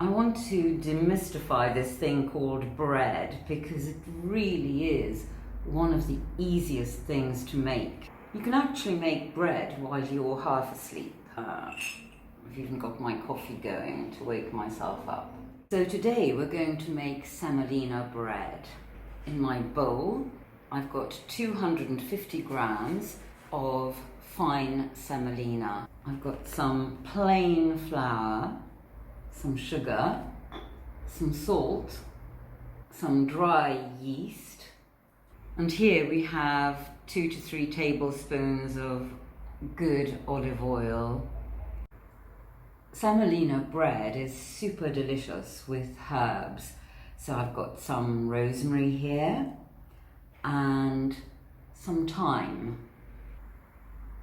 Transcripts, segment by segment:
I want to demystify this thing called bread because it really is one of the easiest things to make. You can actually make bread while you're half asleep. I've even got my coffee going to wake myself up. So today we're going to make semolina bread. In my bowl, I've got 250 grams of fine semolina. I've got some plain flour, some sugar, some salt, some dry yeast, and here we have 2 to 3 tablespoons of good olive oil. Semolina bread is super delicious with herbs. So I've got some rosemary here and some thyme.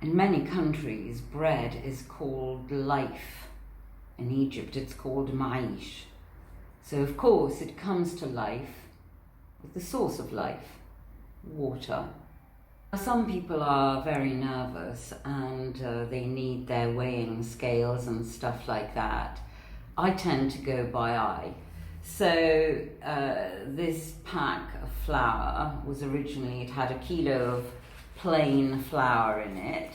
In many countries, bread is called life. In Egypt, it's called maish. So of course, it comes to life with the source of life, water. Some people are very nervous and they need their weighing scales and stuff like that. I tend to go by eye. So this pack of flour was originally, it had 1 kilo of plain flour in it.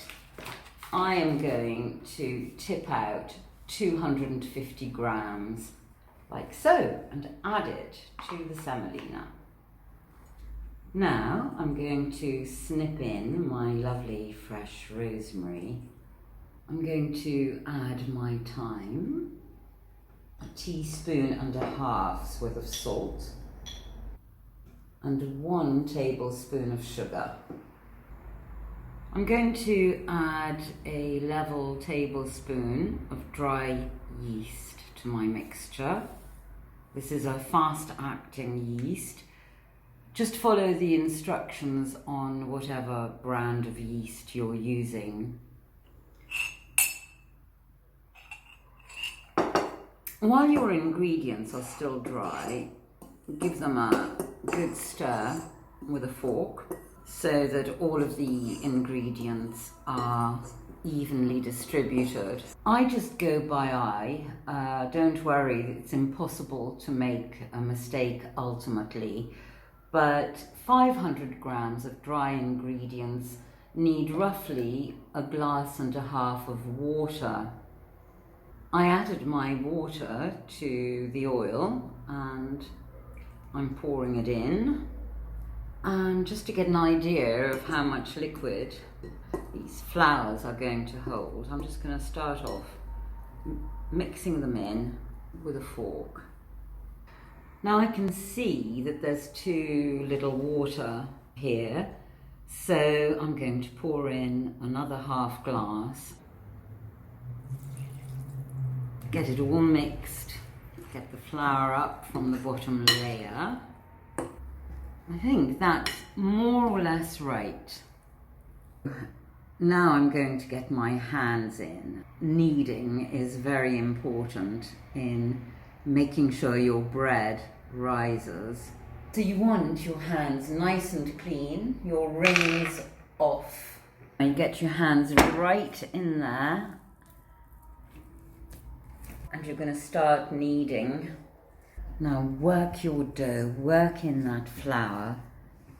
I am going to tip out 250 grams like so and add it to the semolina. Now I'm going to snip in my lovely fresh rosemary. I'm going to add my thyme, 1.5 teaspoons worth of salt, and 1 tablespoon of sugar. I'm going to add a level tablespoon of dry yeast to my mixture. This is a fast-acting yeast. Just follow the instructions on whatever brand of yeast you're using. While your ingredients are still dry, give them a good stir with a fork so that all of the ingredients are evenly distributed. I just go by eye. Don't worry, it's impossible to make a mistake ultimately. But 500 grams of dry ingredients need roughly 1.5 glasses of water. I added my water to the oil and I'm pouring it in. And just to get an idea of how much liquid these flours are going to hold, I'm just going to start off mixing them in with a fork. Now I can see that there's too little water here, so I'm going to pour in another half glass. Get it all mixed, get the flour up from the bottom layer. I think that's more or less right. Now I'm going to get my hands in. Kneading is very important in making sure your bread rises. So you want your hands nice and clean, your rings off. And you get your hands right in there and you're going to start kneading. Now work your dough, work in that flour,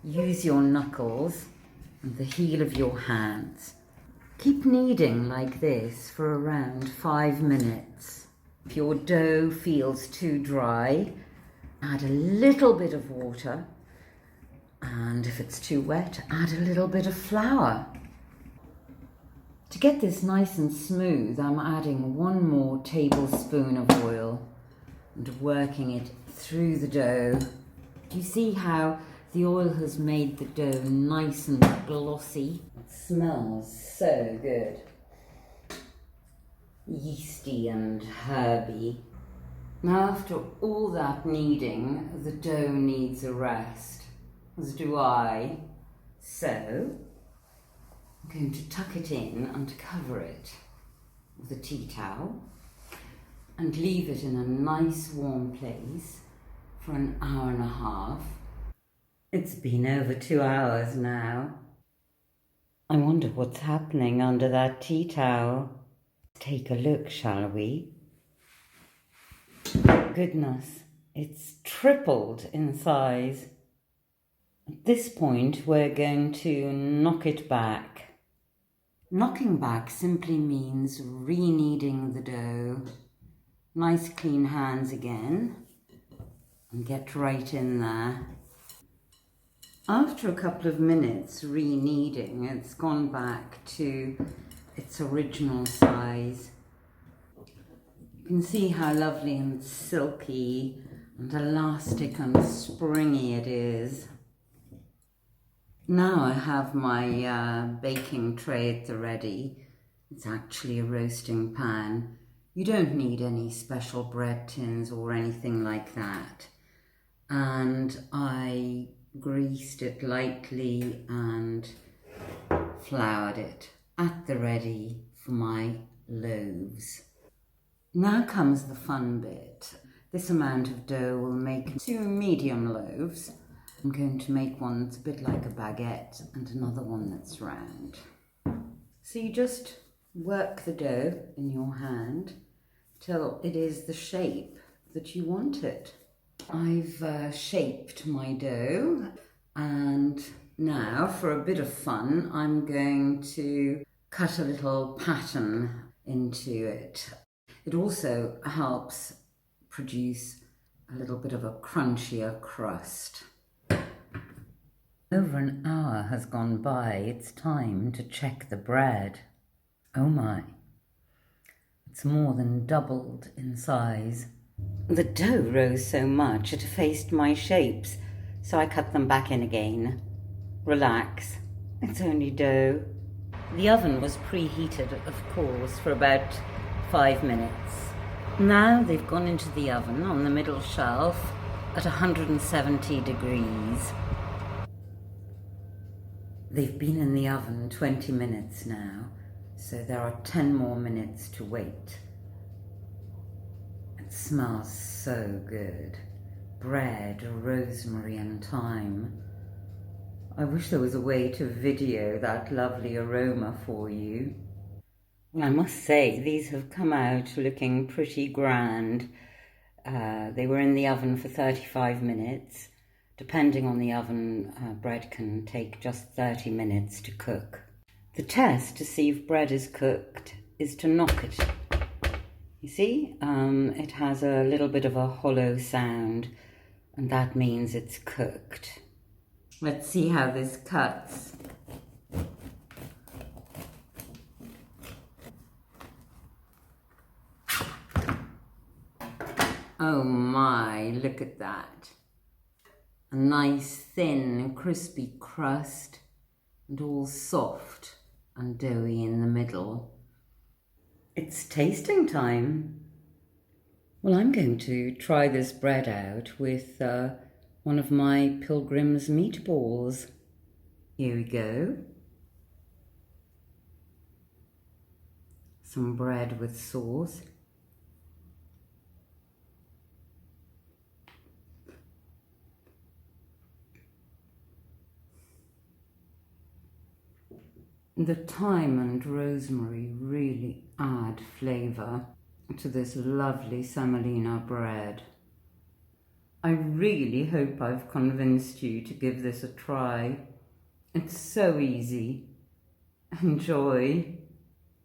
use your knuckles and the heel of your hands. Keep kneading like this for around 5 minutes. If your dough feels too dry, add a little bit of water, and if it's too wet, add a little bit of flour. To get this nice and smooth, I'm adding 1 more tablespoon of oil and working it through the dough. You see how the oil has made the dough nice and glossy? It smells so good. Yeasty and herby. Now after all that kneading, the dough needs a rest, as do I. So I'm going to tuck it in and cover it with a tea towel and leave it in a nice warm place for 1.5 hours. It's been over 2 hours now. I wonder what's happening under that tea towel. Take a look, shall we? Goodness, it's tripled in size. At this point, we're going to knock it back. Knocking back simply means re-kneading the dough. Nice clean hands again, and get right in there. After a couple of minutes re-kneading, it's gone back to its original size. You can see how lovely and silky and elastic and springy it is. Now I have my baking tray at the ready. It's actually a roasting pan. You don't need any special bread tins or anything like that. And I greased it lightly and floured it at the ready for my loaves. Now comes the fun bit. This amount of dough will make 2 medium loaves. I'm going to make one that's a bit like a baguette and another one that's round. So you just work the dough in your hand till it is the shape that you want it. I've shaped my dough, and now for a bit of fun I'm going to cut a little pattern into it. It also helps produce a little bit of a crunchier crust. Over an hour has gone by. It's time to check the bread. Oh my, it's more than doubled in size. The dough rose so much it effaced my shapes, so I cut them back in again. Relax, it's only dough. The oven was preheated, of course, for about 5 minutes. Now they've gone into the oven on the middle shelf at 170 degrees. They've been in the oven 20 minutes now, so there are 10 more minutes to wait. It smells so good. Bread, rosemary and thyme. I wish there was a way to video that lovely aroma for you. I must say, these have come out looking pretty grand. They were in the oven for 35 minutes. Depending on the oven, bread can take just 30 minutes to cook. The test to see if bread is cooked is to knock it. You see, it has a little bit of a hollow sound, and that means it's cooked. Let's see how this cuts. Oh my, look at that. A nice thin crispy crust and all soft and doughy in the middle. It's tasting time. Well, I'm going to try this bread out with one of my Pilgrim's meatballs. Here we go. Some bread with sauce. The thyme and rosemary really add flavour to this lovely semolina bread. I really hope I've convinced you to give this a try. It's so easy. Enjoy.